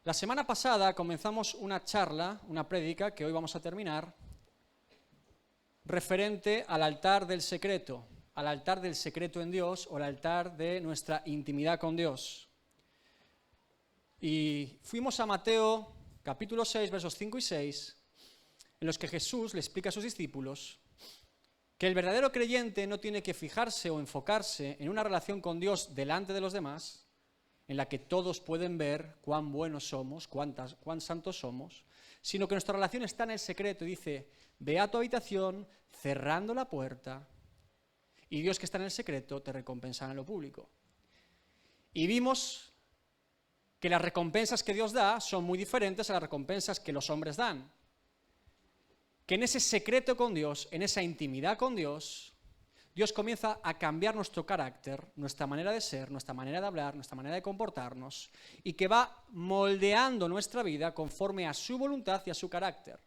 La semana pasada comenzamos una charla, una prédica, que hoy vamos a terminar, referente al altar del secreto en Dios o al altar de nuestra intimidad con Dios. Y fuimos a Mateo capítulo 6, versos 5 y 6, en los que Jesús le explica a sus discípulos que el verdadero creyente no tiene que fijarse o enfocarse en una relación con Dios delante de los demás, en la que todos pueden ver cuán buenos somos, cuán santos somos, sino que nuestra relación está en el secreto. Y dice, ve a tu habitación cerrando la puerta, y Dios que está en el secreto te recompensará en lo público. Y vimos que las recompensas que Dios da son muy diferentes a las recompensas que los hombres dan. Que en ese secreto con Dios, en esa intimidad con Dios, Dios comienza a cambiar nuestro carácter, nuestra manera de ser, nuestra manera de hablar, nuestra manera de comportarnos, y que va moldeando nuestra vida conforme a su voluntad y a su carácter.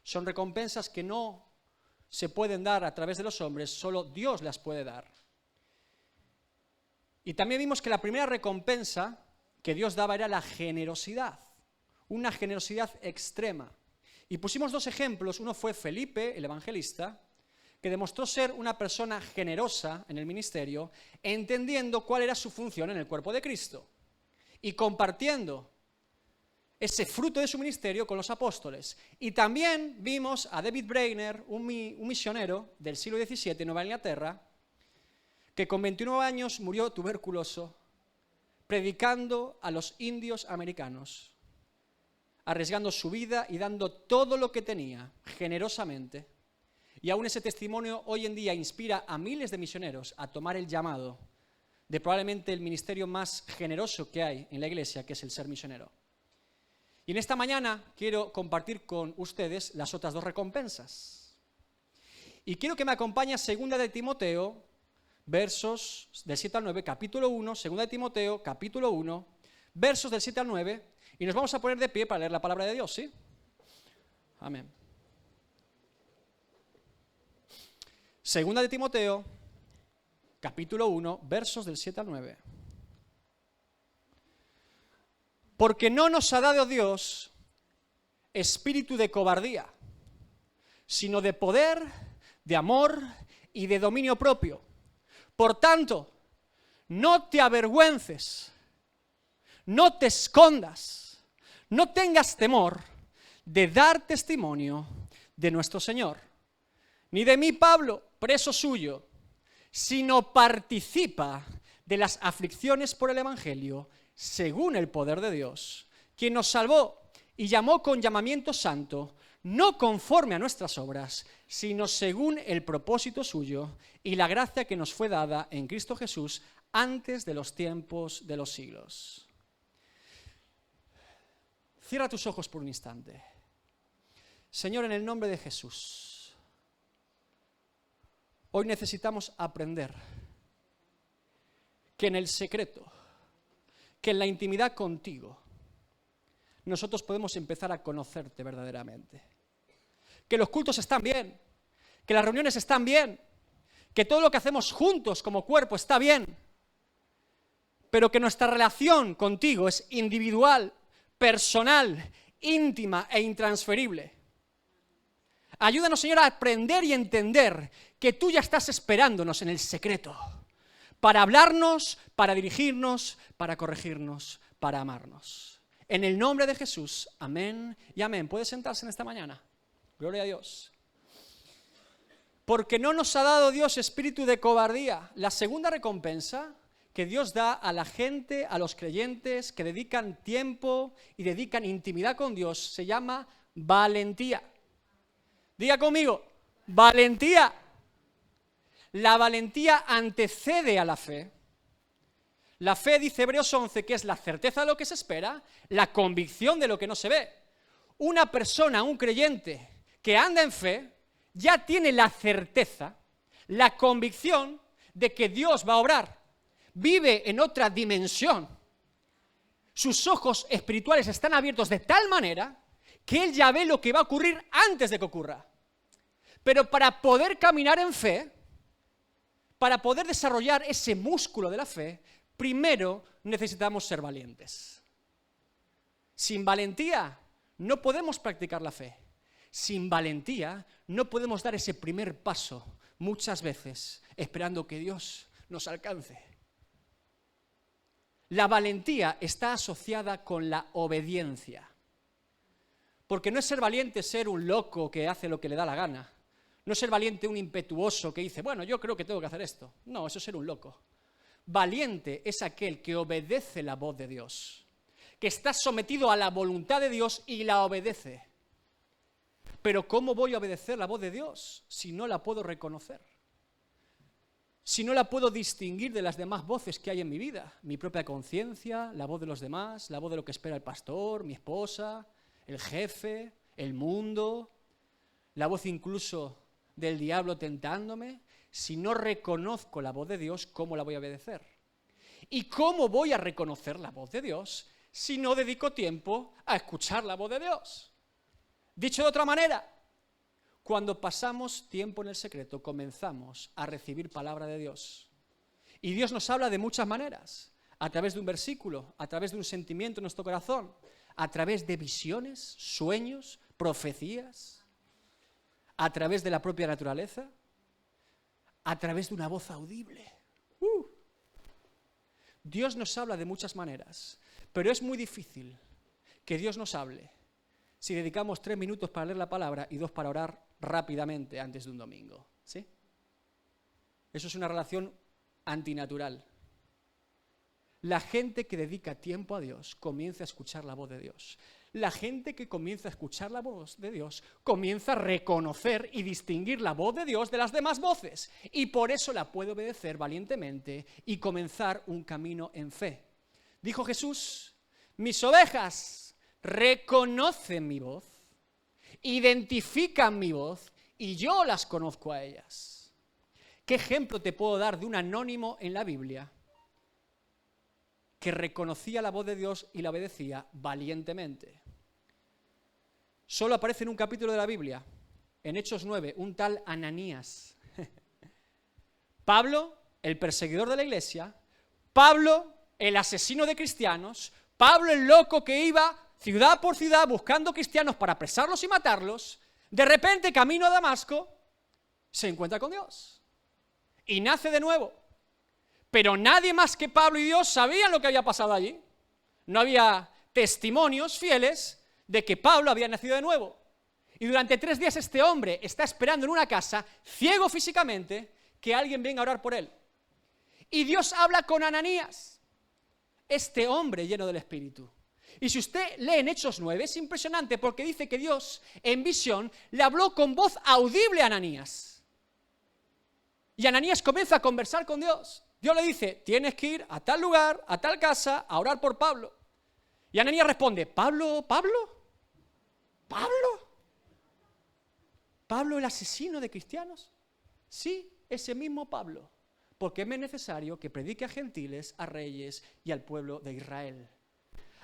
Son recompensas que no se pueden dar a través de los hombres, solo Dios las puede dar. Y también vimos que la primera recompensa que Dios daba era la generosidad, una generosidad extrema. Y pusimos dos ejemplos. Uno fue Felipe, el evangelista, que demostró ser una persona generosa en el ministerio, entendiendo cuál era su función en el cuerpo de Cristo y compartiendo ese fruto de su ministerio con los apóstoles. Y también vimos a David Brainerd, un misionero del siglo XVII en Nueva Inglaterra, que con 29 años murió tuberculoso, predicando a los indios americanos, arriesgando su vida y dando todo lo que tenía generosamente. Y aún ese testimonio hoy en día inspira a miles de misioneros a tomar el llamado de probablemente el ministerio más generoso que hay en la iglesia, que es el ser misionero. Y en esta mañana quiero compartir con ustedes las otras dos recompensas. Y quiero que me acompañe a 2 de Timoteo, versos del 7 al 9, capítulo 1, 2 de Timoteo, capítulo 1, versos del 7 al 9, y nos vamos a poner de pie para leer la palabra de Dios, ¿sí? Amén. 2 de Timoteo, capítulo 1, versos del 7 al 9. Porque no nos ha dado Dios espíritu de cobardía, sino de poder, de amor y de dominio propio. Por tanto, no te avergüences, no te escondas, no tengas temor de dar testimonio de nuestro Señor. Ni de mí, Pablo, preso suyo, sino participa de las aflicciones por el Evangelio, según el poder de Dios, quien nos salvó y llamó con llamamiento santo, no conforme a nuestras obras, sino según el propósito suyo y la gracia que nos fue dada en Cristo Jesús antes de los tiempos de los siglos. Cierra tus ojos por un instante. Señor, en el nombre de Jesús, hoy necesitamos aprender que en el secreto, que en la intimidad contigo, nosotros podemos empezar a conocerte verdaderamente. Que los cultos están bien, que las reuniones están bien, que todo lo que hacemos juntos como cuerpo está bien, pero que nuestra relación contigo es individual, personal, íntima e intransferible. Ayúdanos, Señor, a aprender y entender que tú ya estás esperándonos en el secreto para hablarnos, para dirigirnos, para corregirnos, para amarnos. En el nombre de Jesús, amén y amén. ¿Puede sentarse en esta mañana? Gloria a Dios. Porque no nos ha dado Dios espíritu de cobardía. La segunda recompensa que Dios da a la gente, a los creyentes que dedican tiempo y dedican intimidad con Dios, se llama valentía. Diga conmigo, valentía. La valentía antecede a la fe. La fe, dice Hebreos 11, que es la certeza de lo que se espera, la convicción de lo que no se ve. Una persona, un creyente que anda en fe, ya tiene la certeza, la convicción de que Dios va a obrar. Vive en otra dimensión. Sus ojos espirituales están abiertos de tal manera que él ya ve lo que va a ocurrir antes de que ocurra. Pero para poder caminar en fe, para poder desarrollar ese músculo de la fe, primero necesitamos ser valientes. Sin valentía no podemos practicar la fe. Sin valentía no podemos dar ese primer paso muchas veces esperando que Dios nos alcance. La valentía está asociada con la obediencia. Porque no es ser valiente ser un loco que hace lo que le da la gana. No es ser valiente un impetuoso que dice, bueno, yo creo que tengo que hacer esto. No, eso es ser un loco. Valiente es aquel que obedece la voz de Dios, que está sometido a la voluntad de Dios y la obedece. Pero ¿cómo voy a obedecer la voz de Dios si no la puedo reconocer? Si no la puedo distinguir de las demás voces que hay en mi vida, mi propia conciencia, la voz de los demás, la voz de lo que espera el pastor, mi esposa, el jefe, el mundo, la voz incluso del diablo tentándome. Si no reconozco la voz de Dios, ¿cómo la voy a obedecer? ¿Y cómo voy a reconocer la voz de Dios si no dedico tiempo a escuchar la voz de Dios? Dicho de otra manera, cuando pasamos tiempo en el secreto, comenzamos a recibir palabra de Dios. Y Dios nos habla de muchas maneras, a través de un versículo, a través de un sentimiento en nuestro corazón, a través de visiones, sueños, profecías, a través de la propia naturaleza, a través de una voz audible. Dios nos habla de muchas maneras, pero es muy difícil que Dios nos hable si dedicamos 3 minutos para leer la palabra y 2 para orar rápidamente antes de un domingo. ¿Sí? Eso es una relación antinatural. La gente que dedica tiempo a Dios comienza a escuchar la voz de Dios. La gente que comienza a escuchar la voz de Dios comienza a reconocer y distinguir la voz de Dios de las demás voces. Y por eso la puede obedecer valientemente y comenzar un camino en fe. Dijo Jesús, mis ovejas reconocen mi voz, identifican mi voz y yo las conozco a ellas. ¿Qué ejemplo te puedo dar de un anónimo en la Biblia que reconocía la voz de Dios y la obedecía valientemente? Solo aparece en un capítulo de la Biblia, en Hechos 9, un tal Ananías. Pablo, el perseguidor de la iglesia, Pablo, el asesino de cristianos, Pablo, el loco que iba ciudad por ciudad buscando cristianos para apresarlos y matarlos, de repente, camino a Damasco, se encuentra con Dios y nace de nuevo. Pero nadie más que Pablo y Dios sabían lo que había pasado allí. No había testimonios fieles de que Pablo había nacido de nuevo. Y durante 3 días este hombre está esperando en una casa, ciego físicamente, que alguien venga a orar por él. Y Dios habla con Ananías, este hombre lleno del Espíritu. Y si usted lee en Hechos 9, es impresionante porque dice que Dios, en visión, le habló con voz audible a Ananías. Y Ananías comienza a conversar con Dios. Dios le dice, tienes que ir a tal lugar, a tal casa, a orar por Pablo. Y Ananías responde, ¿Pablo? ¿Pablo el asesino de cristianos? Sí, ese mismo Pablo. Porque me es necesario que predique a gentiles, a reyes y al pueblo de Israel.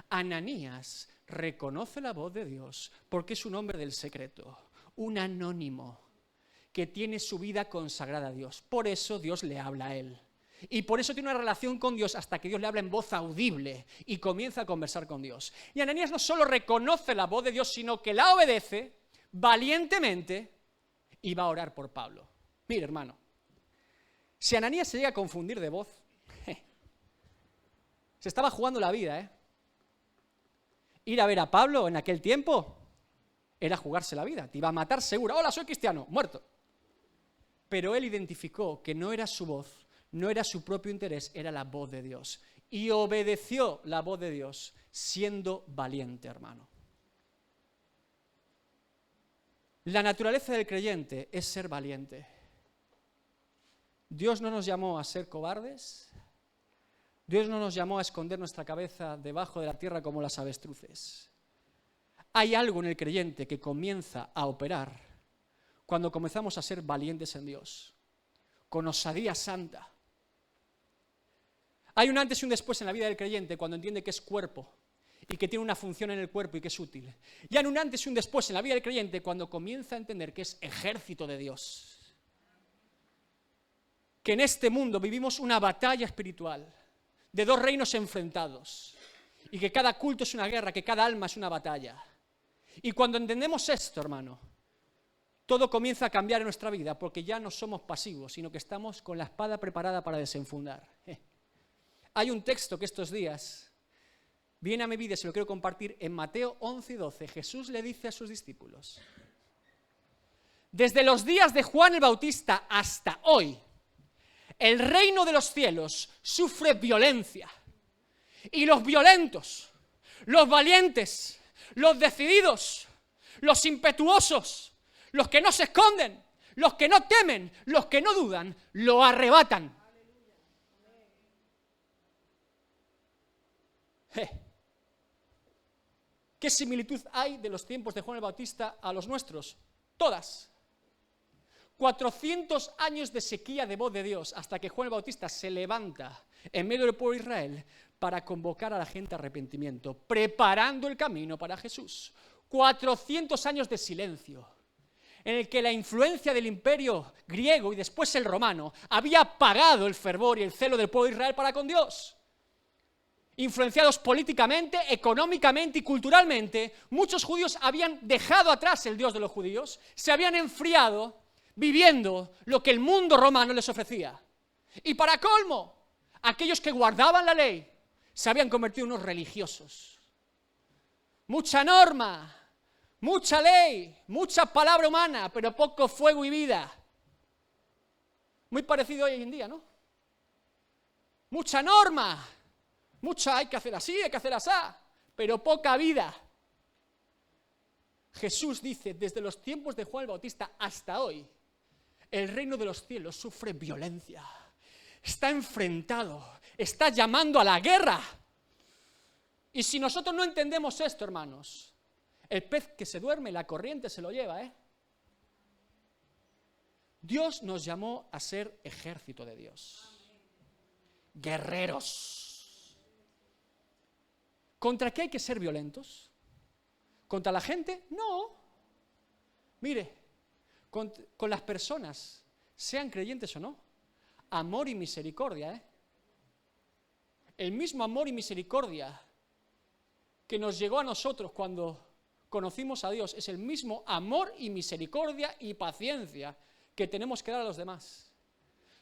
Ananías reconoce la voz de Dios porque es un hombre del secreto, un anónimo que tiene su vida consagrada a Dios. Por eso Dios le habla a él. Y por eso tiene una relación con Dios hasta que Dios le habla en voz audible y comienza a conversar con Dios. Y Ananías no solo reconoce la voz de Dios, sino que la obedece valientemente y va a orar por Pablo. Mire, hermano, si Ananías se llega a confundir de voz, se estaba jugando la vida, Ir a ver a Pablo en aquel tiempo era jugarse la vida. Te iba a matar seguro. Hola, soy cristiano, muerto. Pero él identificó que no era su voz, no era su propio interés, era la voz de Dios. Y obedeció la voz de Dios siendo valiente, hermano. La naturaleza del creyente es ser valiente. Dios no nos llamó a ser cobardes. Dios no nos llamó a esconder nuestra cabeza debajo de la tierra como las avestruces. Hay algo en el creyente que comienza a operar cuando comenzamos a ser valientes en Dios, con osadía santa. Hay un antes y un después en la vida del creyente cuando entiende que es cuerpo y que tiene una función en el cuerpo y que es útil. Y hay un antes y un después en la vida del creyente cuando comienza a entender que es ejército de Dios. Que en este mundo vivimos una batalla espiritual de 2 reinos enfrentados y que cada culto es una guerra, que cada alma es una batalla. Y cuando entendemos esto, hermano, todo comienza a cambiar en nuestra vida, porque ya no somos pasivos, sino que estamos con la espada preparada para desenfundar. Hay un texto que estos días viene a mi vida y se lo quiero compartir en Mateo 11 y 12. Jesús le dice a sus discípulos: desde los días de Juan el Bautista hasta hoy, el reino de los cielos sufre violencia. Y los violentos, los valientes, los decididos, los impetuosos, los que no se esconden, los que no temen, los que no dudan, lo arrebatan. ¿Qué similitud hay de los tiempos de Juan el Bautista a los nuestros? Todas. 400 años de sequía de voz de Dios hasta que Juan el Bautista se levanta en medio del pueblo de Israel para convocar a la gente a arrepentimiento, preparando el camino para Jesús. 400 años de silencio, en el que la influencia del imperio griego y después el romano había apagado el fervor y el celo del pueblo de Israel para con Dios. Influenciados políticamente, económicamente y culturalmente, muchos judíos habían dejado atrás el Dios de los judíos, se habían enfriado viviendo lo que el mundo romano les ofrecía. Y para colmo, aquellos que guardaban la ley se habían convertido en unos religiosos. Mucha norma, mucha ley, mucha palabra humana, pero poco fuego y vida. Muy parecido hoy en día, ¿no? Mucha norma, mucha hay que hacer así, hay que hacer así, pero poca vida. Jesús dice, desde los tiempos de Juan el Bautista hasta hoy, el reino de los cielos sufre violencia. Está enfrentado, está llamando a la guerra. Y si nosotros no entendemos esto, hermanos, el pez que se duerme, la corriente se lo lleva, Dios nos llamó a ser ejército de Dios. Guerreros. ¿Contra qué hay que ser violentos? ¿Contra la gente? No. Mire, con las personas, sean creyentes o no, amor y misericordia, El mismo amor y misericordia que nos llegó a nosotros cuando conocimos a Dios es el mismo amor y misericordia y paciencia que tenemos que dar a los demás.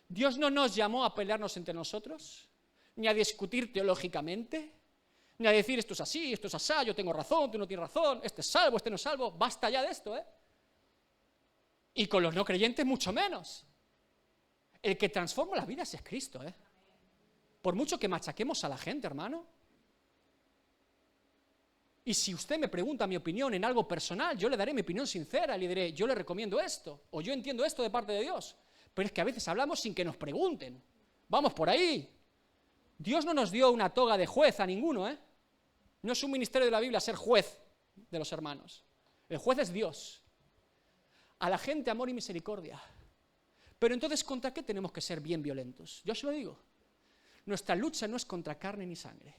Dios no nos llamó a pelearnos entre nosotros, ni a discutir teológicamente, ni a decir esto es así, esto es asá, yo tengo razón, tú no tienes razón, este es salvo, este no es salvo. Basta ya de esto, Y con los no creyentes mucho menos. El que transforma las vidas es Cristo, Por mucho que machaquemos a la gente, hermano. Y si usted me pregunta mi opinión en algo personal, yo le daré mi opinión sincera, le diré, yo le recomiendo esto, o yo entiendo esto de parte de Dios. Pero es que a veces hablamos sin que nos pregunten. Vamos por ahí. Dios no nos dio una toga de juez a ninguno, No es un ministerio de la Biblia ser juez de los hermanos. El juez es Dios. A la gente amor y misericordia. Pero entonces, ¿contra qué tenemos que ser bien violentos? Yo os lo digo. Nuestra lucha no es contra carne ni sangre.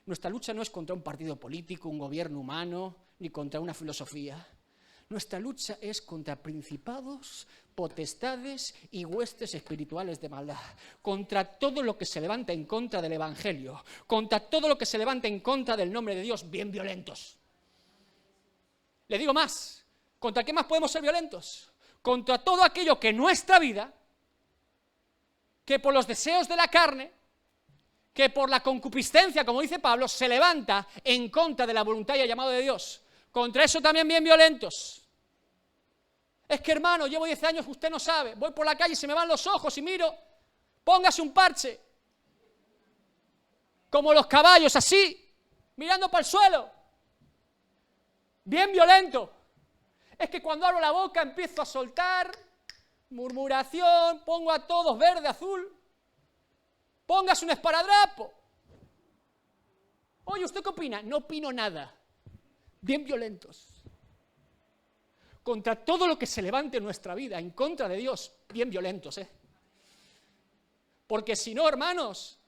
Nuestra lucha no es contra un partido político, un gobierno humano, ni contra una filosofía. Nuestra lucha es contra principados, potestades y huestes espirituales de maldad. Contra todo lo que se levanta en contra del Evangelio. Contra todo lo que se levanta en contra del nombre de Dios, bien violentos. Le digo más. ¿Contra qué más podemos ser violentos? Contra todo aquello que en nuestra vida, que por los deseos de la carne, que por la concupiscencia, como dice Pablo, se levanta en contra de la voluntad y el llamado de Dios. Contra eso también bien violentos. Es que, hermano, llevo 10 años, usted no sabe, voy por la calle y se me van los ojos y miro, póngase un parche, como los caballos, así, mirando para el suelo. Bien violento. Es que cuando abro la boca empiezo a soltar murmuración, pongo a todos verde, azul. Póngase un esparadrapo. Oye, ¿usted qué opina? No opino nada. Bien violentos. Contra todo lo que se levante en nuestra vida, en contra de Dios, bien violentos, Porque si no, hermanos,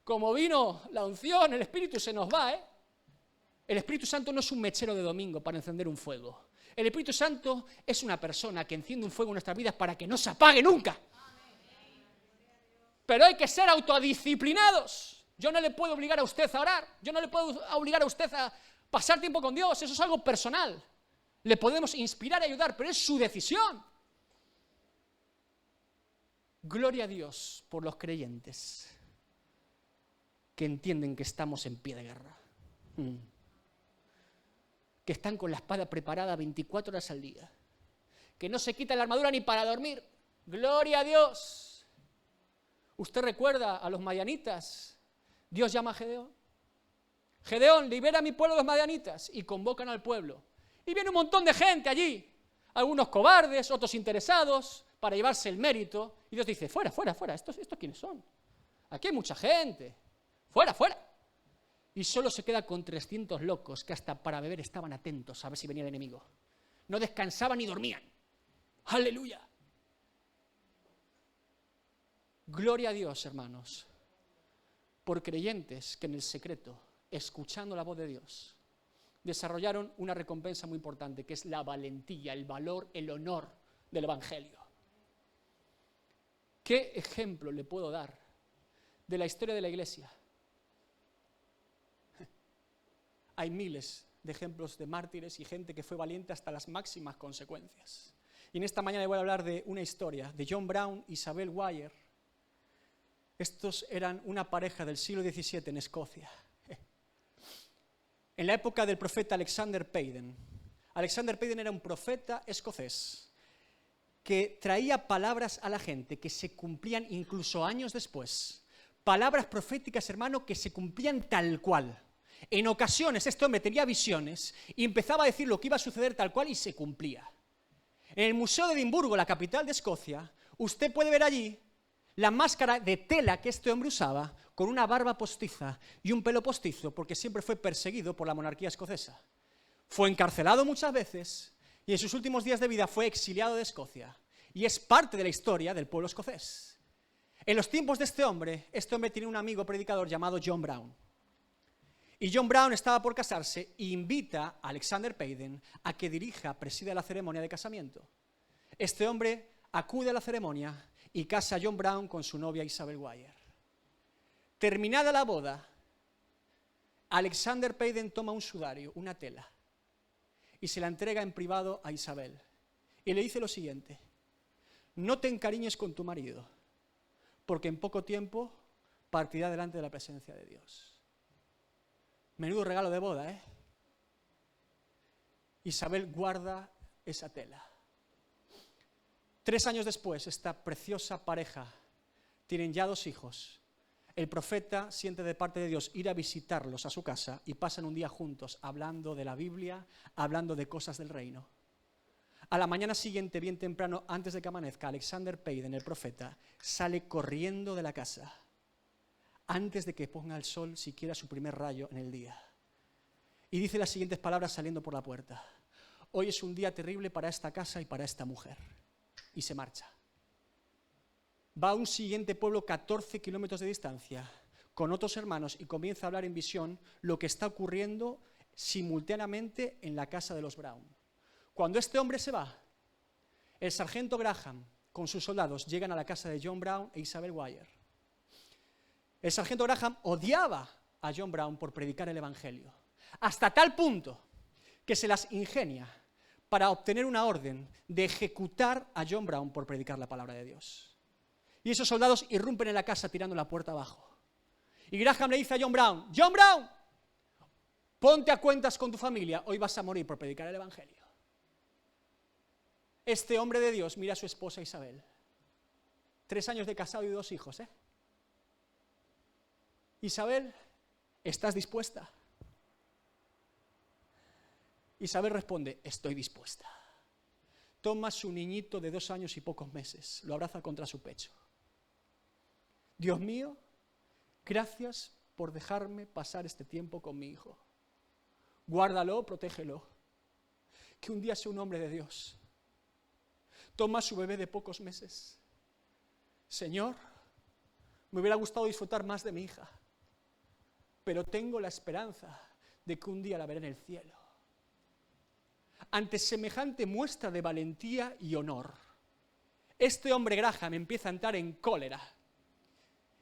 como vino la unción, el Espíritu se nos va, El Espíritu Santo no es un mechero de domingo para encender un fuego. El Espíritu Santo es una persona que enciende un fuego en nuestras vidas para que no se apague nunca. Pero hay que ser autodisciplinados. Yo no le puedo obligar a usted a orar, yo no le puedo obligar a usted a pasar tiempo con Dios, eso es algo personal. Le podemos inspirar y ayudar, pero es su decisión. Gloria a Dios por los creyentes que entienden que estamos en pie de guerra. Que están con la espada preparada 24 horas al día. Que no se quitan la armadura ni para dormir. Gloria a Dios. ¿Usted recuerda a los madianitas? Dios llama a Gedeón. Gedeón, libera a mi pueblo de los madianitas. Y convocan al pueblo. Y viene un montón de gente allí. Algunos cobardes, otros interesados, para llevarse el mérito. Y Dios dice, fuera, fuera, fuera. ¿Estos quiénes son? Aquí hay mucha gente. Fuera, fuera. Y solo se queda con 300 locos que hasta para beber estaban atentos a ver si venía el enemigo. No descansaban ni dormían. ¡Aleluya! Gloria a Dios, hermanos, por creyentes que en el secreto, escuchando la voz de Dios, desarrollaron una recompensa muy importante, que es la valentía, el valor, el honor del Evangelio. ¿Qué ejemplo le puedo dar de la historia de la Iglesia? Hay miles de ejemplos de mártires y gente que fue valiente hasta las máximas consecuencias. Y en esta mañana le voy a hablar de una historia de John Brown y Isabel Wire. Estos eran una pareja del siglo XVII en Escocia. En la época del profeta Alexander Payden. Alexander Payden era un profeta escocés que traía palabras a la gente que se cumplían incluso años después. Palabras proféticas, hermano, que se cumplían tal cual. En ocasiones este hombre tenía visiones y empezaba a decir lo que iba a suceder tal cual y se cumplía. En el Museo de Edimburgo, la capital de Escocia, usted puede ver allí la máscara de tela que este hombre usaba con una barba postiza y un pelo postizo porque siempre fue perseguido por la monarquía escocesa. Fue encarcelado muchas veces y en sus últimos días de vida fue exiliado de Escocia y es parte de la historia del pueblo escocés. En los tiempos de este hombre tenía un amigo predicador llamado John Brown. Y John Brown estaba por casarse e invita a Alexander Payden a que presida la ceremonia de casamiento. Este hombre acude a la ceremonia y casa a John Brown con su novia Isabel Wire. Terminada la boda, Alexander Payden toma un sudario, una tela, y se la entrega en privado a Isabel. Y le dice lo siguiente: no te encariñes con tu marido, porque en poco tiempo partirá delante de la presencia de Dios. Menudo regalo de boda, ¿eh? Isabel guarda esa tela. 3 años después, esta preciosa pareja tienen ya 2 hijos. El profeta siente de parte de Dios ir a visitarlos a su casa y pasan un día juntos hablando de la Biblia, hablando de cosas del reino. A la mañana siguiente, bien temprano, antes de que amanezca, Alexander Payden, el profeta, sale corriendo de la casa antes de que ponga el sol siquiera su primer rayo en el día. Y dice las siguientes palabras saliendo por la puerta: hoy es un día terrible para esta casa y para esta mujer. Y se marcha. Va a un siguiente pueblo 14 kilómetros de distancia con otros hermanos y comienza a hablar en visión lo que está ocurriendo simultáneamente en la casa de los Brown. Cuando este hombre se va, el sargento Graham con sus soldados llegan a la casa de John Brown e Isabel Wire. El sargento Graham odiaba a John Brown por predicar el Evangelio, hasta tal punto que se las ingenia para obtener una orden de ejecutar a John Brown por predicar la palabra de Dios. Y esos soldados irrumpen en la casa tirando la puerta abajo. Y Graham le dice a John Brown: John Brown, ponte a cuentas con tu familia, hoy vas a morir por predicar el Evangelio. Este hombre de Dios mira a su esposa Isabel. 3 años de casado y 2 hijos, ¿eh? Isabel, ¿estás dispuesta? Isabel responde: estoy dispuesta. Toma su niñito de 2 años y pocos meses, lo abraza contra su pecho. Dios mío, gracias por dejarme pasar este tiempo con mi hijo. Guárdalo, protégelo. Que un día sea un hombre de Dios. Toma su bebé de pocos meses. Señor, me hubiera gustado disfrutar más de mi hija, pero tengo la esperanza de que un día la veré en el cielo. Ante semejante muestra de valentía y honor, este hombre Graham empieza a entrar en cólera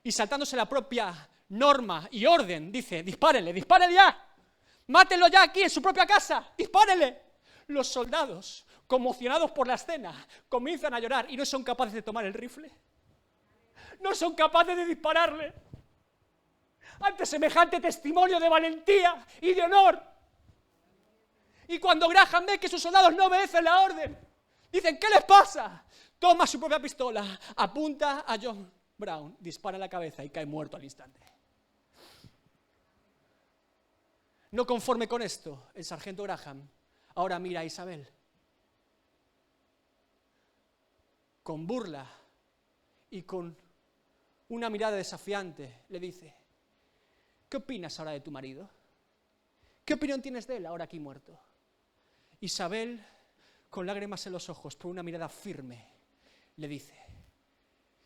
y saltándose la propia norma y orden. Dice, dispárenle, dispárenle ya. Mátenlo ya aquí en su propia casa, dispárenle. Los soldados, conmocionados por la escena, comienzan a llorar y no son capaces de tomar el rifle. No son capaces de dispararle. Ante semejante testimonio de valentía y de honor. Y cuando Graham ve que sus soldados no obedecen la orden, dicen, ¿qué les pasa? Toma su propia pistola, apunta a John Brown, dispara en la cabeza y cae muerto al instante. No conforme con esto, el sargento Graham ahora mira a Isabel. Con burla y con una mirada desafiante le dice, ¿qué opinas ahora de tu marido? ¿Qué opinión tienes de él ahora aquí muerto? Isabel, con lágrimas en los ojos, por una mirada firme, le dice,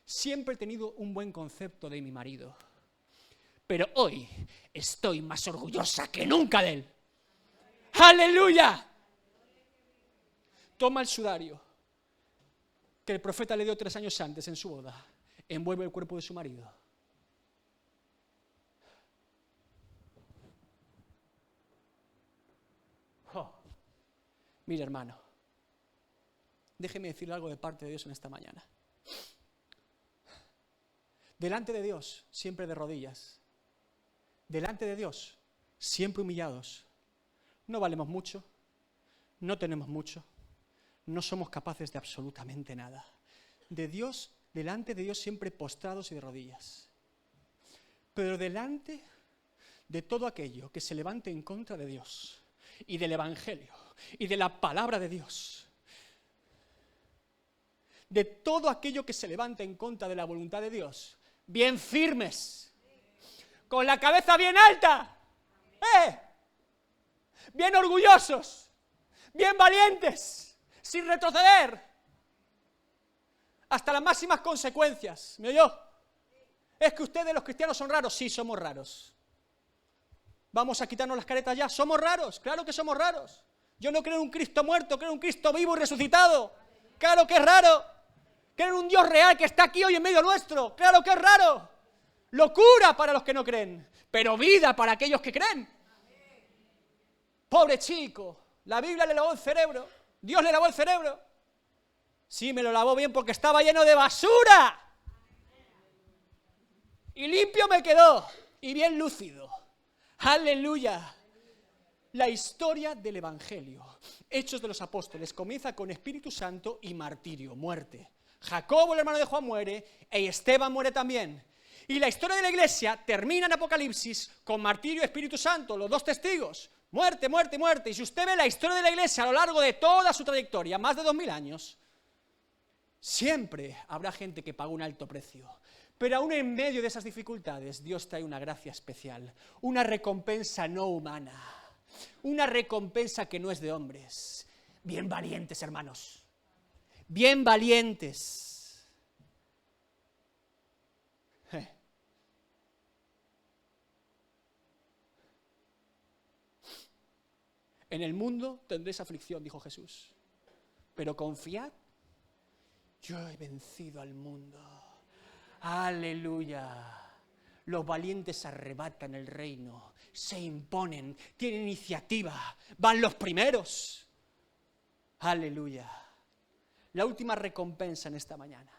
siempre he tenido un buen concepto de mi marido, pero hoy estoy más orgullosa que nunca de él. ¡Aleluya! Toma el sudario que el profeta le dio 3 años antes en su boda, envuelve el cuerpo de su marido. Oh. Mira, hermano, déjeme decirle algo de parte de Dios en esta mañana. Delante de Dios, siempre de rodillas. Delante de Dios, siempre humillados. No valemos mucho, no tenemos mucho, no somos capaces de absolutamente nada. De Dios, delante de Dios siempre postrados y de rodillas. Pero delante de todo aquello que se levante en contra de Dios y del Evangelio y de la palabra de Dios, de todo aquello que se levante en contra de la voluntad de Dios, bien firmes, con la cabeza bien alta, bien orgullosos, bien valientes, sin retroceder, hasta las máximas consecuencias. ¿Me oyó? Es que ustedes los cristianos son raros. Sí, somos raros. Vamos a quitarnos las caretas ya. Somos raros, claro que somos raros. Yo no creo en un Cristo muerto, creo en un Cristo vivo y resucitado. Claro que es raro. Creo en un Dios real que está aquí hoy en medio nuestro. Claro que es raro. Locura para los que no creen, pero vida para aquellos que creen. Pobre chico, la Biblia le lavó el cerebro. Dios le lavó el cerebro. Sí, me lo lavó bien porque estaba lleno de basura. Y limpio me quedó. Y bien lúcido. Aleluya. La historia del Evangelio, Hechos de los Apóstoles, comienza con Espíritu Santo y martirio, muerte. Jacobo, el hermano de Juan, muere, y Esteban muere también. Y la historia de la iglesia termina en Apocalipsis con martirio y Espíritu Santo, los 2 testigos. Muerte, muerte, muerte. Y si usted ve la historia de la iglesia a lo largo de toda su trayectoria, más de 2000 años, siempre habrá gente que pagó un alto precio. Pero aún en medio de esas dificultades, Dios trae una gracia especial, una recompensa no humana, una recompensa que no es de hombres. Bien valientes, hermanos, bien valientes. En el mundo tendréis aflicción, dijo Jesús, pero confiad, yo he vencido al mundo. Aleluya. Los valientes arrebatan el reino, se imponen, tienen iniciativa, van los primeros. Aleluya. La última recompensa en esta mañana,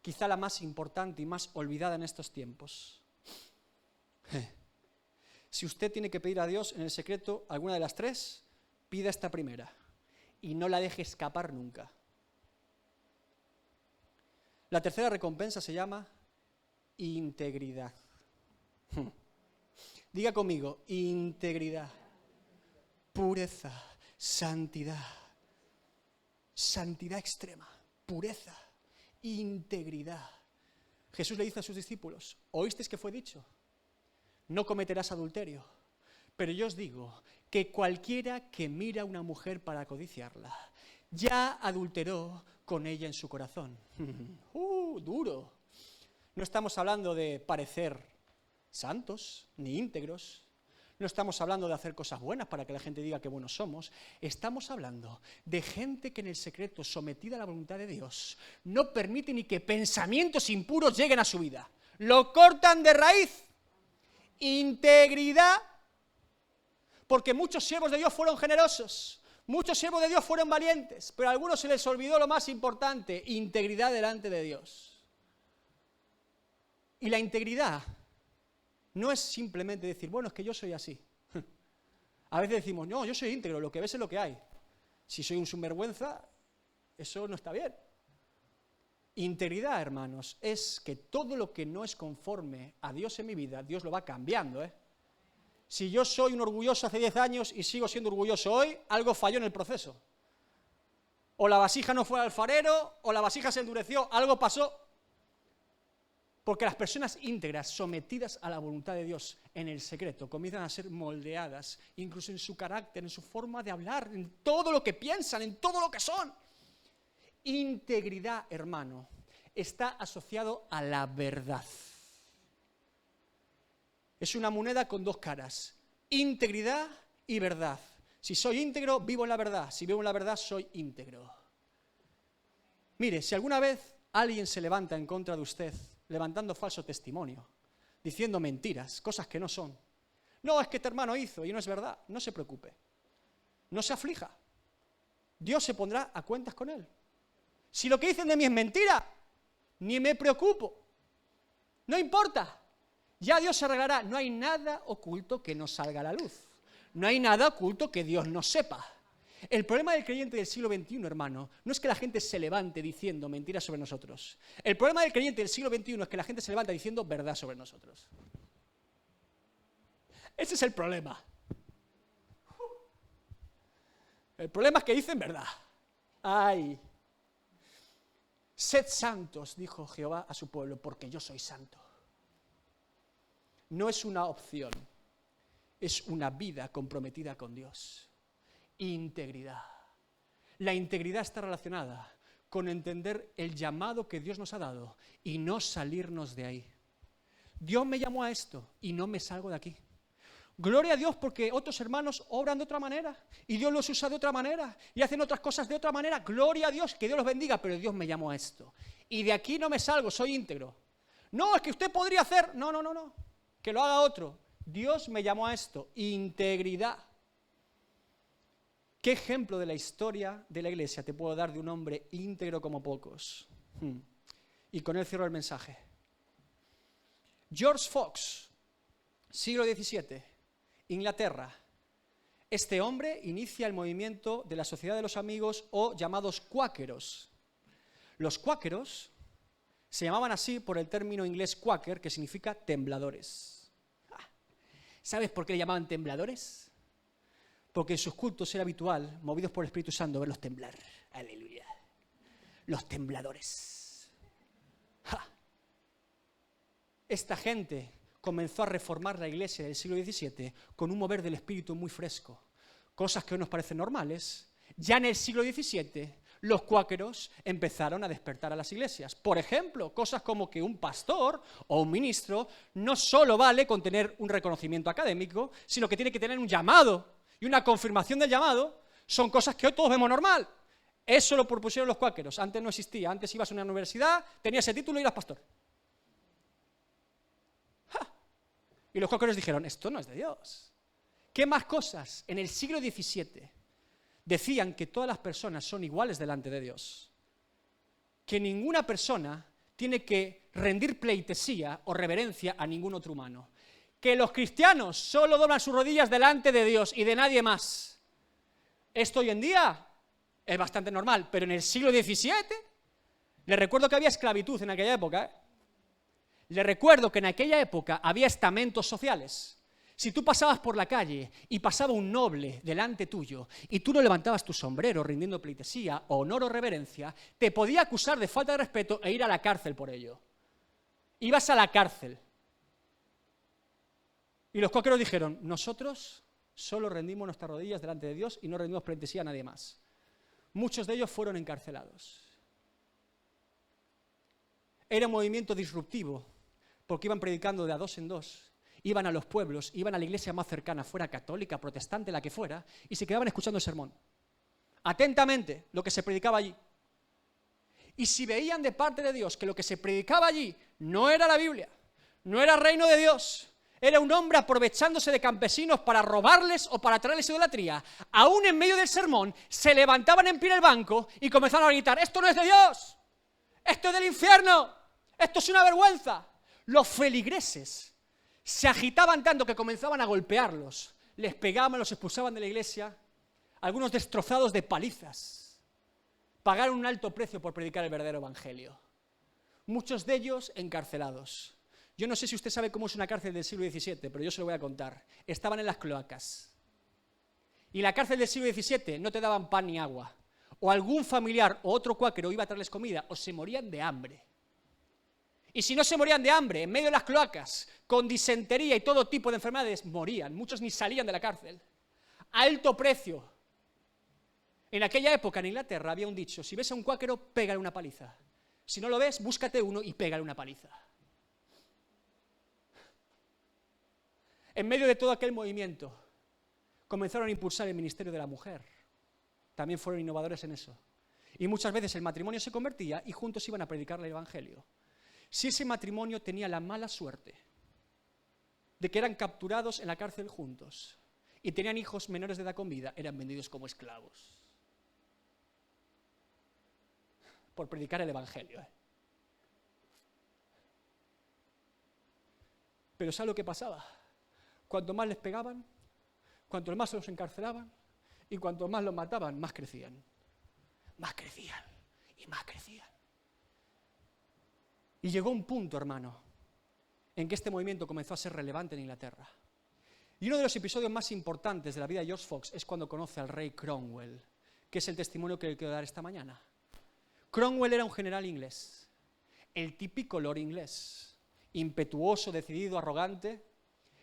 quizá la más importante y más olvidada en estos tiempos. Si usted tiene que pedir a Dios en el secreto alguna de las 3, pida esta primera y no la deje escapar nunca. La tercera recompensa se llama integridad. Diga conmigo, integridad, pureza, santidad, santidad extrema, pureza, integridad. Jesús le dice a sus discípulos, ¿oísteis que fue dicho? No cometerás adulterio, pero yo os digo que cualquiera que mira a una mujer para codiciarla, ya adulteró con ella en su corazón. Duro. No estamos hablando de parecer santos ni íntegros, no estamos hablando de hacer cosas buenas para que la gente diga que buenos somos, estamos hablando de gente que en el secreto, sometida a la voluntad de Dios, no permite ni que pensamientos impuros lleguen a su vida. lo cortan de raíz. Integridad. Porque muchos siervos de Dios fueron generosos, muchos siervos de Dios fueron valientes, pero a algunos se les olvidó lo más importante, integridad delante de Dios. Y la integridad no es simplemente decir, bueno, es que yo soy así. A veces decimos, no, yo soy íntegro, lo que ves es lo que hay. Si soy un sinvergüenza, eso no está bien. Integridad, hermanos, es que todo lo que no es conforme a Dios en mi vida, Dios lo va cambiando, Si yo soy un orgulloso hace 10 años y sigo siendo orgulloso hoy, algo falló en el proceso. O la vasija no fue al alfarero, o la vasija se endureció, algo pasó. Porque las personas íntegras, sometidas a la voluntad de Dios en el secreto, comienzan a ser moldeadas, incluso en su carácter, en su forma de hablar, en todo lo que piensan, en todo lo que son. Integridad, hermano, está asociado a la verdad. Es una moneda con dos caras, integridad y verdad. Si soy íntegro, vivo en la verdad. Si vivo en la verdad, soy íntegro. Mire, si alguna vez alguien se levanta en contra de usted, levantando falso testimonio, diciendo mentiras, cosas que no son. No, es que este hermano hizo y no es verdad. No se preocupe. No se aflija. Dios se pondrá a cuentas con él. Si lo que dicen de mí es mentira, ni me preocupo. No importa. Ya Dios se arreglará. No hay nada oculto que no salga a la luz. No hay nada oculto que Dios no sepa. El problema del creyente del siglo XXI, hermano, no es que la gente se levante diciendo mentiras sobre nosotros. El problema del creyente del siglo XXI es que la gente se levanta diciendo verdad sobre nosotros. Ese es el problema. El problema es que dicen verdad. ¡Ay! Sed santos, dijo Jehová a su pueblo, porque yo soy santo. No es una opción, es una vida comprometida con Dios. Integridad. La integridad está relacionada con entender el llamado que Dios nos ha dado y no salirnos de ahí. Dios me llamó a esto y no me salgo de aquí. Gloria a Dios porque otros hermanos obran de otra manera y Dios los usa de otra manera y hacen otras cosas de otra manera. Gloria a Dios, que Dios los bendiga, pero Dios me llamó a esto. Y de aquí no me salgo, soy íntegro. No, es que usted podría hacer... No, que lo haga otro. Dios me llamó a esto, integridad. ¿Qué ejemplo de la historia de la iglesia te puedo dar de un hombre íntegro como pocos? Y con él cierro el mensaje. George Fox, siglo XVII, Inglaterra. Este hombre inicia el movimiento de la Sociedad de los Amigos o llamados cuáqueros. Los cuáqueros se llamaban así por el término inglés quaker, que significa tembladores. ¿Sabes por qué le llamaban tembladores? Porque en sus cultos era habitual, movidos por el Espíritu Santo, verlos temblar. Aleluya. Los tembladores. ¡Ja! Esta gente comenzó a reformar la iglesia del siglo XVII con un mover del Espíritu muy fresco. Cosas que hoy nos parecen normales. Ya en el siglo XVII, los cuáqueros empezaron a despertar a las iglesias. Por ejemplo, cosas como que un pastor o un ministro no solo vale con tener un reconocimiento académico, sino que tiene que tener un llamado y una confirmación del llamado. Son cosas que hoy todos vemos normal. Eso lo propusieron los cuáqueros. Antes no existía. Antes ibas a una universidad, tenías ese título y eras pastor. ¡Ja! Y los cuáqueros dijeron, esto no es de Dios. ¿Qué más cosas? En el siglo XVII decían que todas las personas son iguales delante de Dios. Que ninguna persona tiene que rendir pleitesía o reverencia a ningún otro humano. Que los cristianos solo doblan sus rodillas delante de Dios y de nadie más. Esto hoy en día es bastante normal, pero en el siglo XVII, les recuerdo que había esclavitud en aquella época. Les recuerdo que en aquella época había estamentos sociales. Si tú pasabas por la calle y pasaba un noble delante tuyo y tú no levantabas tu sombrero rindiendo pleitesía, honor o reverencia, te podía acusar de falta de respeto e ir a la cárcel por ello. Ibas a la cárcel. Y los cuáqueros dijeron, nosotros solo rendimos nuestras rodillas delante de Dios y no rendimos pleitesía a nadie más. Muchos de ellos fueron encarcelados. Era un movimiento disruptivo porque iban predicando de a dos en dos. Iban a los pueblos, iban a la iglesia más cercana, fuera católica, protestante, la que fuera, y se quedaban escuchando el sermón. Atentamente, lo que se predicaba allí. Y si veían de parte de Dios que lo que se predicaba allí no era la Biblia, No era reino de Dios. Era un hombre aprovechándose de campesinos para robarles o para traerles idolatría. Aún en medio del sermón, se levantaban en pie del banco y comenzaron a gritar: esto no es de Dios, esto es del infierno, esto es una vergüenza. Los feligreses se agitaban tanto que comenzaban a golpearlos, les pegaban, los expulsaban de la iglesia, algunos destrozados de palizas. Pagaron un alto precio por predicar el verdadero evangelio. Muchos de ellos encarcelados. Yo no sé si usted sabe cómo es una cárcel del siglo XVII, pero yo se lo voy a contar. Estaban en las cloacas. Y en la cárcel del siglo XVII no te daban pan ni agua. O algún familiar o otro cuáquero iba a traerles comida, o se morían de hambre. Y si no se morían de hambre, en medio de las cloacas, con disentería y todo tipo de enfermedades, morían. Muchos ni salían de la cárcel. A alto precio. En aquella época, en Inglaterra, había un dicho: si ves a un cuáquero, pégale una paliza. Si no lo ves, búscate uno y pégale una paliza. En medio de todo aquel movimiento, comenzaron a impulsar el ministerio de la mujer. También fueron innovadores en eso. Y muchas veces el matrimonio se convertía y juntos iban a predicar el evangelio. Si ese matrimonio tenía la mala suerte de que eran capturados en la cárcel juntos y tenían hijos menores de edad con vida, eran vendidos como esclavos por predicar el evangelio. Pero ¿sabe lo que pasaba? Cuanto más les pegaban, cuanto más se los encarcelaban y cuanto más los mataban, más crecían. Más crecían y más crecían. Y llegó un punto, hermano, en que este movimiento comenzó a ser relevante en Inglaterra. Y uno de los episodios más importantes de la vida de George Fox es cuando conoce al rey Cromwell, que es el testimonio que le quiero dar esta mañana. Cromwell era un general inglés, el típico lord inglés, impetuoso, decidido, arrogante.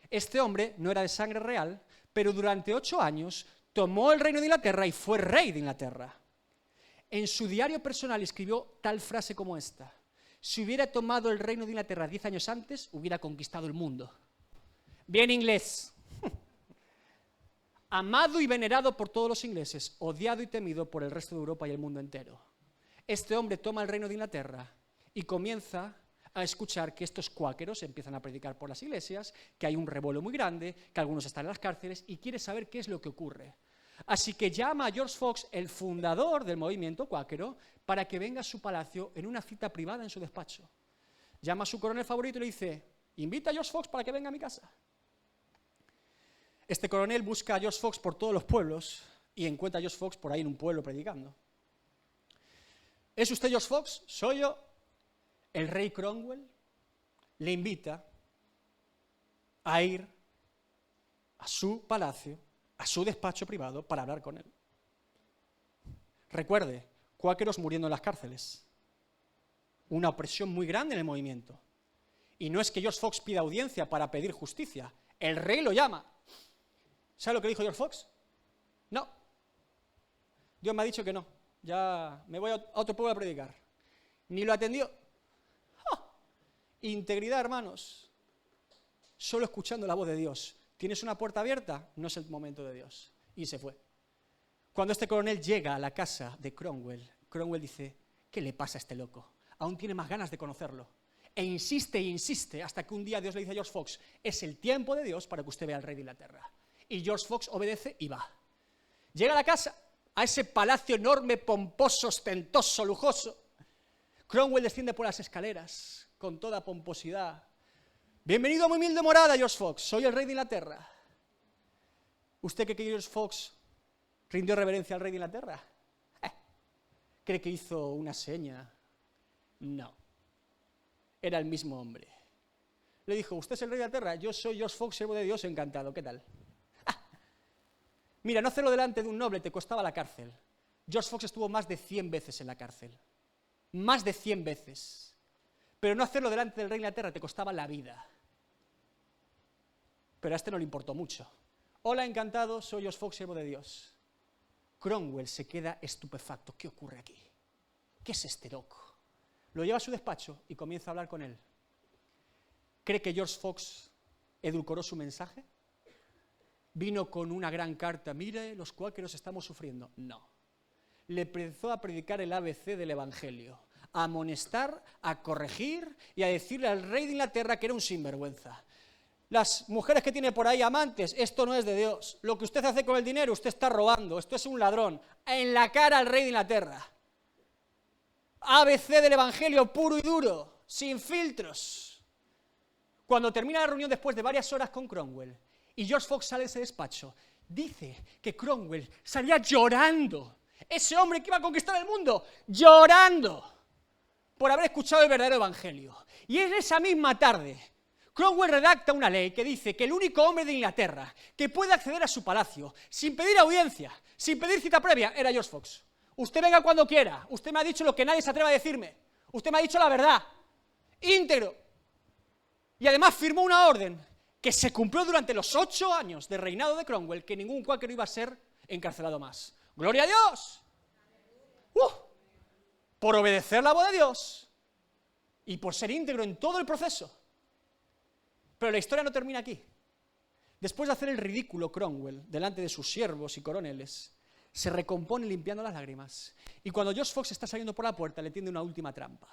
Este hombre no era de sangre real, pero durante 8 años tomó el reino de Inglaterra y fue rey de Inglaterra. En su diario personal escribió tal frase como esta: si hubiera tomado el reino de Inglaterra 10 años antes, hubiera conquistado el mundo. Bien inglés. Amado y venerado por todos los ingleses, odiado y temido por el resto de Europa y el mundo entero. Este hombre toma el reino de Inglaterra y comienza a escuchar que estos cuáqueros empiezan a predicar por las iglesias, que hay un revuelo muy grande, que algunos están en las cárceles, y quiere saber qué es lo que ocurre. Así que llama a George Fox, el fundador del movimiento cuáquero, para que venga a su palacio en una cita privada en su despacho. Llama a su coronel favorito y le dice: invita a George Fox para que venga a mi casa. Este coronel busca a George Fox por todos los pueblos y encuentra a George Fox por ahí en un pueblo predicando. ¿Es usted George Fox? Soy yo. El rey Cromwell le invita a ir a su palacio, a su despacho privado, para hablar con él. Recuerde, cuáqueros muriendo en las cárceles. Una opresión muy grande en el movimiento. Y no es que George Fox pida audiencia para pedir justicia. El rey lo llama. ¿Sabe lo que dijo George Fox? No. Dios me ha dicho que no. Ya me voy a otro pueblo a predicar. Ni lo atendió. Integridad, hermanos. Solo escuchando la voz de Dios. ¿Tienes una puerta abierta? No es el momento de Dios. Y se fue. Cuando este coronel llega a la casa de Cromwell, Cromwell dice: ¿qué le pasa a este loco? Aún tiene más ganas de conocerlo. E insiste hasta que un día Dios le dice a George Fox: es el tiempo de Dios para que usted vea al rey de Inglaterra. Y George Fox obedece y va. Llega a la casa, a ese palacio enorme, pomposo, ostentoso, lujoso. Cromwell desciende por las escaleras con toda pomposidad. Bienvenido a mi humilde morada, George Fox. Soy el rey de Inglaterra. ¿Usted cree que George Fox rindió reverencia al rey de Inglaterra? ¿Cree que hizo una seña? No. Era el mismo hombre. Le dijo: ¿usted es el rey de Inglaterra? Yo soy George Fox, siervo de Dios, encantado. ¿Qué tal? Mira, no hacerlo delante de un noble te costaba la cárcel. George Fox estuvo más de 100 veces en la cárcel. Más de 100 veces. Pero no hacerlo delante del rey de Inglaterra te costaba la vida. Pero a este no le importó mucho. Hola, encantado, soy George Fox, siervo de Dios. Cromwell se queda estupefacto. ¿Qué ocurre aquí? ¿Qué es este loco? Lo lleva a su despacho y comienza a hablar con él. ¿Cree que George Fox edulcoró su mensaje? ¿Vino con una gran carta? Mire, los cuáqueros estamos sufriendo. No. Le empezó a predicar el ABC del Evangelio. a amonestar, a corregir y a decirle al rey de Inglaterra que era un sinvergüenza. Las mujeres que tiene por ahí amantes, esto no es de Dios. Lo que usted hace con el dinero, usted está robando, esto es un ladrón. En la cara al rey de Inglaterra. ABC del Evangelio puro y duro, sin filtros. Cuando termina la reunión después de varias horas con Cromwell y George Fox sale de ese despacho, dice que Cromwell salía llorando. Ese hombre que iba a conquistar el mundo, llorando por haber escuchado el verdadero Evangelio. Y en esa misma tarde, Cromwell redacta una ley que dice que el único hombre de Inglaterra que puede acceder a su palacio sin pedir audiencia, sin pedir cita previa, era George Fox. Usted venga cuando quiera, usted me ha dicho lo que nadie se atreve a decirme, usted me ha dicho la verdad, íntegro. Y además firmó una orden que se cumplió durante los 8 años de reinado de Cromwell, que ningún cuáquero iba a ser encarcelado más. ¡Gloria a Dios! Por obedecer la voz de Dios y por ser íntegro en todo el proceso. Pero la historia no termina aquí. Después de hacer el ridículo Cromwell delante de sus siervos y coroneles, se recompone limpiando las lágrimas. Y cuando George Fox está saliendo por la puerta, le tiende una última trampa.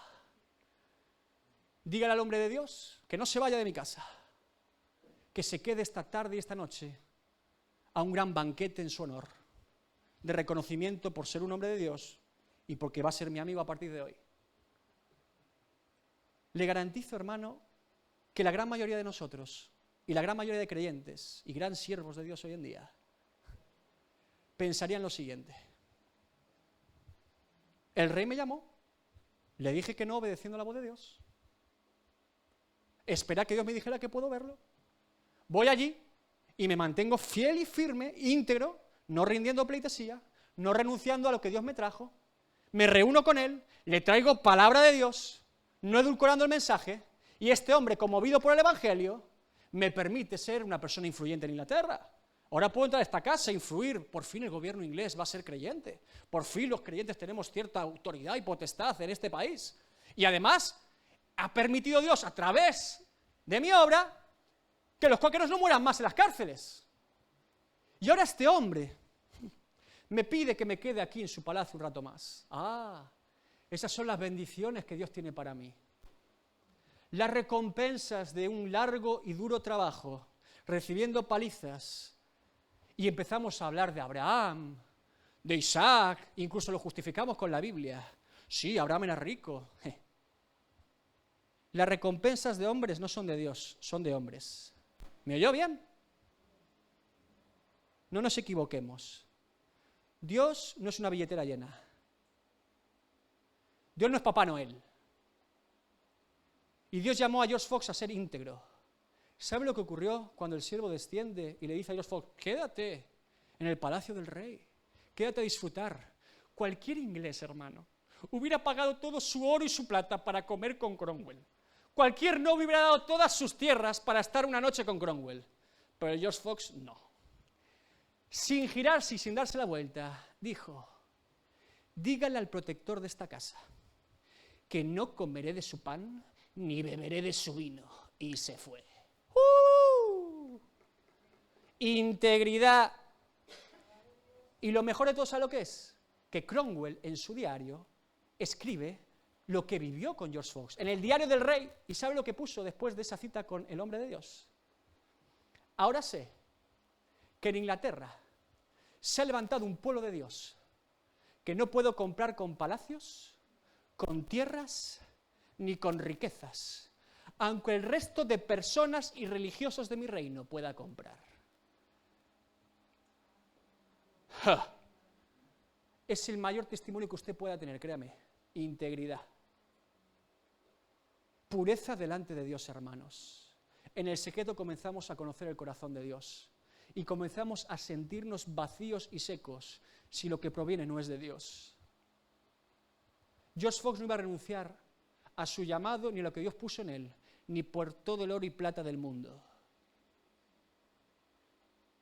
Dígale al hombre de Dios que no se vaya de mi casa, que se quede esta tarde y esta noche a un gran banquete en su honor, de reconocimiento por ser un hombre de Dios y porque va a ser mi amigo a partir de hoy. Le garantizo, hermano, que la gran mayoría de nosotros y la gran mayoría de creyentes y gran siervos de Dios hoy en día pensarían lo siguiente: el rey me llamó, le dije que no obedeciendo la voz de Dios, espera que Dios me dijera que puedo verlo, voy allí y me mantengo fiel y firme, íntegro, no rindiendo pleitesía, no renunciando a lo que Dios me trajo, me reúno con él, le traigo palabra de Dios, no edulcorando el mensaje, y este hombre, conmovido por el Evangelio, me permite ser una persona influyente en Inglaterra. Ahora puedo entrar a esta casa e influir, por fin el gobierno inglés va a ser creyente, por fin los creyentes tenemos cierta autoridad y potestad en este país. Y además, ha permitido Dios a través de mi obra que los cuáqueros no mueran más en las cárceles. Y ahora este hombre me pide que me quede aquí en su palacio un rato más. Esas son las bendiciones que Dios tiene para mí. Las recompensas de un largo y duro trabajo, recibiendo palizas, y empezamos a hablar de Abraham, de Isaac, incluso lo justificamos con la Biblia. Sí, Abraham era rico. Las recompensas de hombres no son de Dios, son de hombres. ¿Me oyó bien? No nos equivoquemos. Dios no es una billetera llena. Dios no es Papá Noel. Y Dios llamó a George Fox a ser íntegro. ¿Sabe lo que ocurrió cuando el siervo desciende y le dice a George Fox: quédate en el palacio del rey, quédate a disfrutar? Cualquier inglés, hermano, hubiera pagado todo su oro y su plata para comer con Cromwell. Cualquier noble hubiera dado todas sus tierras para estar una noche con Cromwell. Pero George Fox no. Sin girarse y sin darse la vuelta, dijo: dígale al protector de esta casa que no comeré de su pan ni beberé de su vino. Y se fue. Integridad. Y lo mejor de todo, ¿sabe lo que es? Que Cromwell en su diario escribe lo que vivió con George Fox, en el diario del rey. ¿Y sabe lo que puso después de esa cita con el hombre de Dios? Ahora sé que en Inglaterra se ha levantado un pueblo de Dios que no puedo comprar con palacios, con tierras, ni con riquezas, aunque el resto de personas y religiosos de mi reino pueda comprar. Es el mayor testimonio que usted pueda tener, créame. Integridad. Pureza delante de Dios, hermanos. En el secreto comenzamos a conocer el corazón de Dios y comenzamos a sentirnos vacíos y secos si lo que proviene no es de Dios. George Fox no iba a renunciar a su llamado ni a lo que Dios puso en él, ni por todo el oro y plata del mundo.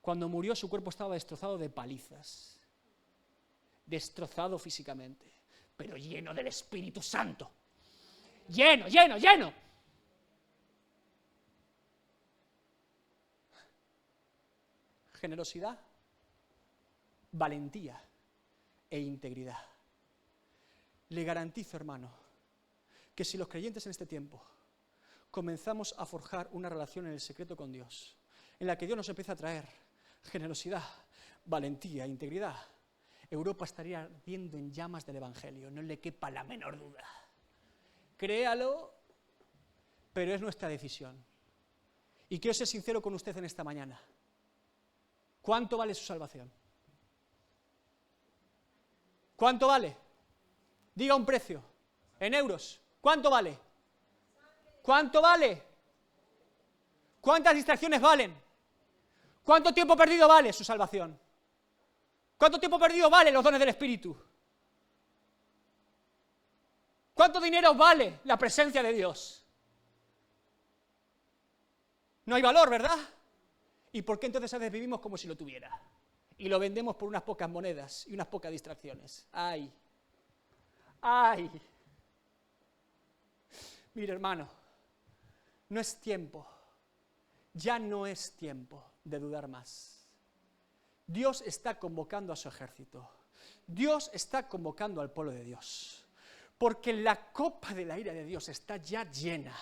Cuando murió, su cuerpo estaba destrozado de palizas, destrozado físicamente, pero lleno del Espíritu Santo. Lleno, lleno, lleno. Generosidad, valentía e integridad. Le garantizo, hermano, que si los creyentes en este tiempo comenzamos a forjar una relación en el secreto con Dios, en la que Dios nos empieza a traer generosidad, valentía, integridad, Europa estaría ardiendo en llamas del Evangelio, no le quepa la menor duda. Créalo, pero es nuestra decisión. Y quiero ser sincero con usted en esta mañana. ¿Cuánto vale su salvación? ¿Cuánto vale? Diga un precio, en euros. ¿Cuánto vale? ¿Cuánto vale? ¿Cuántas distracciones valen? ¿Cuánto tiempo perdido vale su salvación? ¿Cuánto tiempo perdido vale los dones del Espíritu? ¿Cuánto dinero vale la presencia de Dios? No hay valor, ¿verdad? ¿Y por qué entonces a veces vivimos como si lo tuviera? Y lo vendemos por unas pocas monedas y unas pocas distracciones. ¡Ay! ¡Ay! Mire, hermano, no es tiempo, ya no es tiempo de dudar más. Dios está convocando a su ejército. Dios está convocando al pueblo de Dios. Porque la copa de la ira de Dios está ya llena.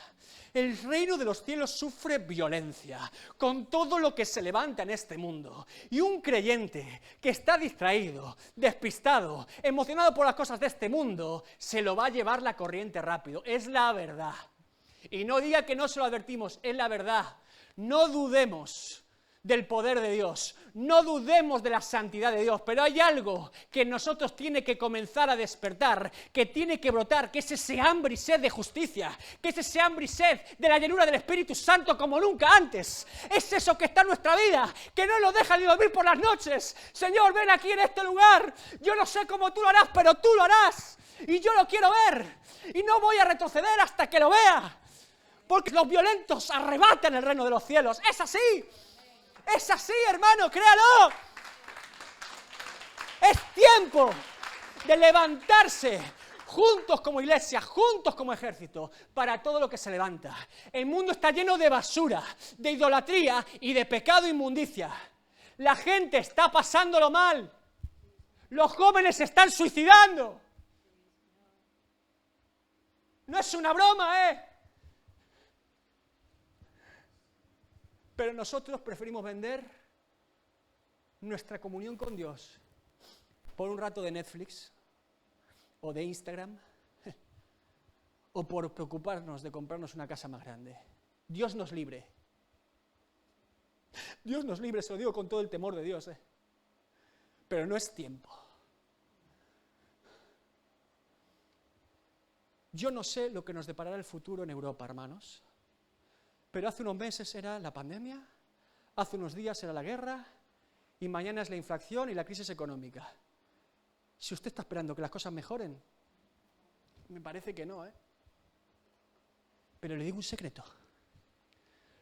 El reino de los cielos sufre violencia con todo lo que se levanta en este mundo. Y un creyente que está distraído, despistado, emocionado por las cosas de este mundo, se lo va a llevar la corriente rápido. Es la verdad. Y no diga que no se lo advertimos, es la verdad. No dudemos del poder de Dios, no dudemos de la santidad de Dios, pero hay algo que en nosotros tiene que comenzar a despertar, que tiene que brotar, que es ese hambre y sed de justicia, que es ese hambre y sed de la llenura del Espíritu Santo como nunca antes. Es eso que está en nuestra vida, que no nos deja ni dormir por las noches. Señor, ven aquí en este lugar, yo no sé cómo tú lo harás, pero tú lo harás, y yo lo quiero ver, y no voy a retroceder hasta que lo vea, porque los violentos arrebatan el reino de los cielos. Es así. Es así, hermano, créalo. Es tiempo de levantarse juntos como iglesia, juntos como ejército, para todo lo que se levanta. El mundo está lleno de basura, de idolatría y de pecado e inmundicia. La gente está pasándolo mal. Los jóvenes se están suicidando. No es una broma, ¿eh? Pero nosotros preferimos vender nuestra comunión con Dios por un rato de Netflix o de Instagram o por preocuparnos de comprarnos una casa más grande. Dios nos libre. Dios nos libre, se lo digo con todo el temor de Dios, pero no es tiempo. Yo no sé lo que nos deparará el futuro en Europa, hermanos. Pero hace unos meses era la pandemia, hace unos días era la guerra y mañana es la inflación y la crisis económica. Si usted está esperando que las cosas mejoren, me parece que no, ¿eh? Pero le digo un secreto.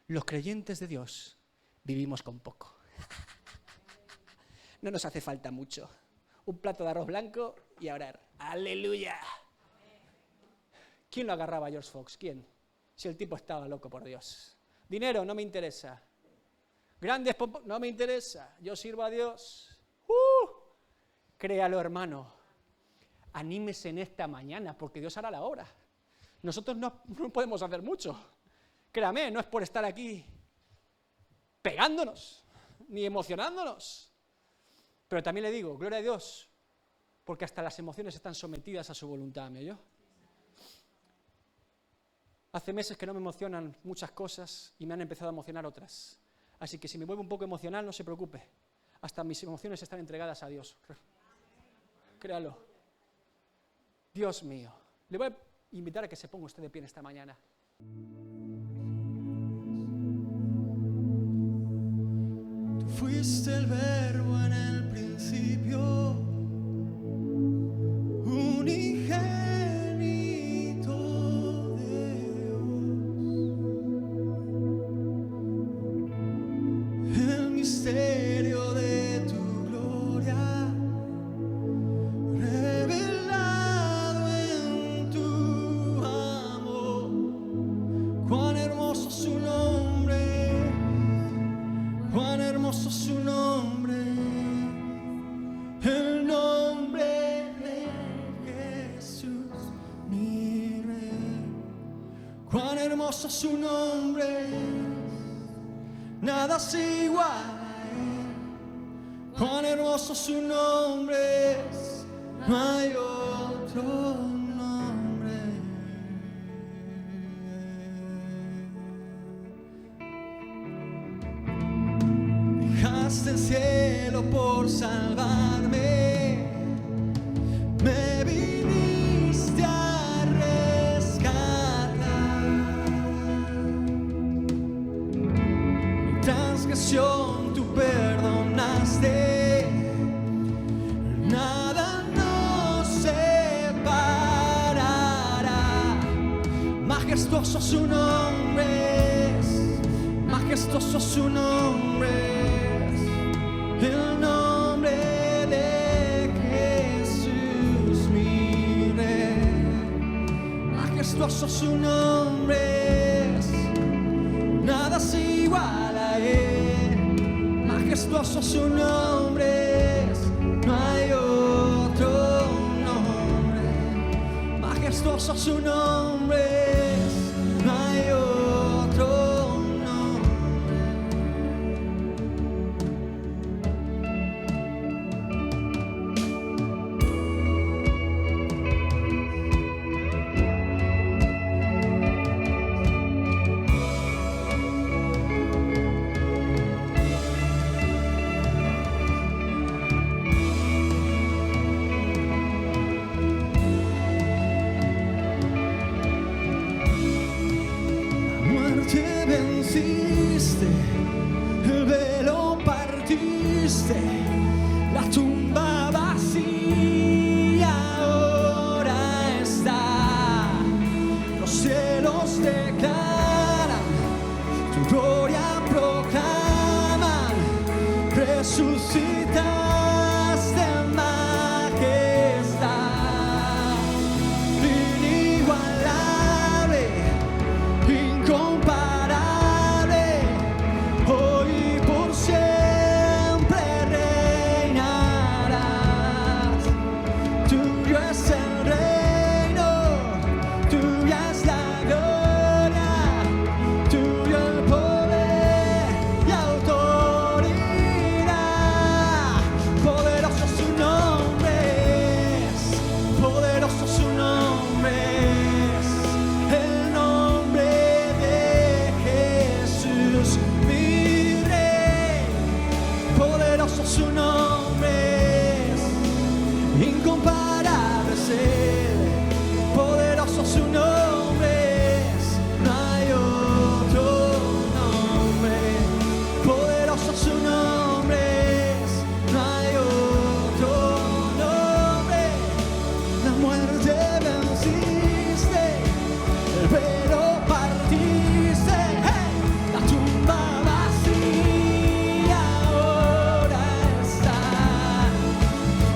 Los creyentes de Dios vivimos con poco. No nos hace falta mucho. Un plato de arroz blanco y a orar. ¡Aleluya! ¿Quién lo agarraba a George Fox? ¿Quién? Si el tipo estaba loco por Dios. Dinero, no me interesa. Grandes pompos, no me interesa. Yo sirvo a Dios. Créalo, hermano. Anímese en esta mañana, porque Dios hará la obra. Nosotros no podemos hacer mucho. Créame, no es por estar aquí pegándonos, ni emocionándonos. Pero también le digo, gloria a Dios, porque hasta las emociones están sometidas a su voluntad, ¿me oyó? Hace meses que no me emocionan muchas cosas y me han empezado a emocionar otras. Así que si me vuelvo un poco emocional, no se preocupe. Hasta mis emociones están entregadas a Dios. Créalo. Dios mío. Le voy a invitar a que se ponga usted de pie en esta mañana. Tú fuiste el verbo en el principio, unigénito. Misterio de tu gloria, revelado en tu amor. Cuán hermoso su nombre, cuán hermoso su nombre. hermoso su nombre, nada se iguala a él. Cuán hermoso su nombre es, no hay otro nombre. Dejaste el cielo por salvarme, me viniste a rescatar. Mi transgresión tú perdonaste, nada nos separará. Majestuoso su nombre es, majestuoso su nombre es, el nombre de Jesús mi Rey. Majestuoso su nombre es, nada se iguala a él. Majestuoso su nombre es, no hay otro nombre. Majestuoso su nombre es, no hay otro nombre. Muerte venciste, el velo partiste, la tumba vacía ahora está. Los cielos declaran, tu gloria proclaman, resucitaste en majestad. Inigualable, incomparable, hoy y por siempre reinarás. Tuyo es el reino, tuya es la gloria, tuyo el poder y autoridad. Poderoso su nombre es, poderoso su nombre es, el nombre de Jesús mi Rey. Poderoso su nombre es, incomparable es él. Poderoso su nombre es, no hay otro nombre. Poderoso su nombre es, no hay otro nombre. La muerte venciste, el velo partiste, hey. La tumba vacía ahora está.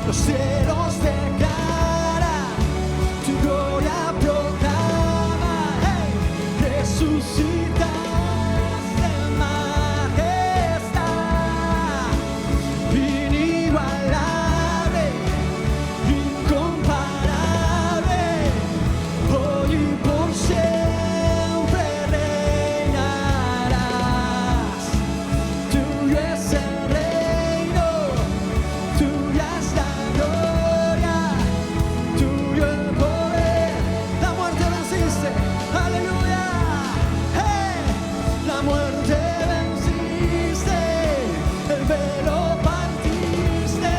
Los cielos declaran, tu gloria proclama, hey. Resucitaste en majestad. Inigualable, incomparable, hoy y por siempre reinarás. Tuyo es el reino, tuya es la gloria, tuyo el poder. La muerte venciste, aleluya. Hey, la muerte venciste, el velo partiste,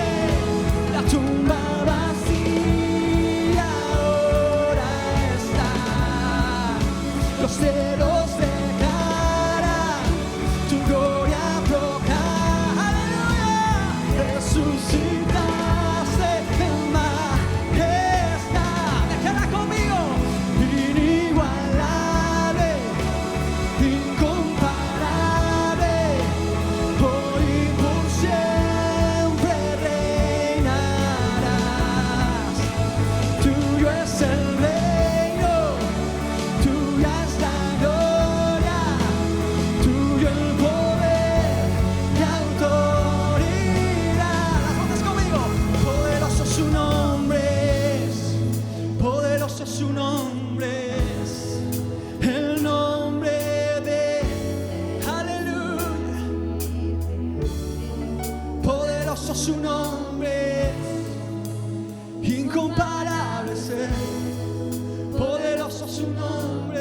la tumba vacía ahora está. Los cielos declaran, tu gloria proclama, aleluya. Resucitaste en majestad. Déjala conmigo. Inigualable, incomparable, hoy y por siempre reinarás. Tuyo es el reino, tuya es la gloria, tuyo el poder y autoridad. Las notas su nombre es incomparable es Él, poderoso su nombre.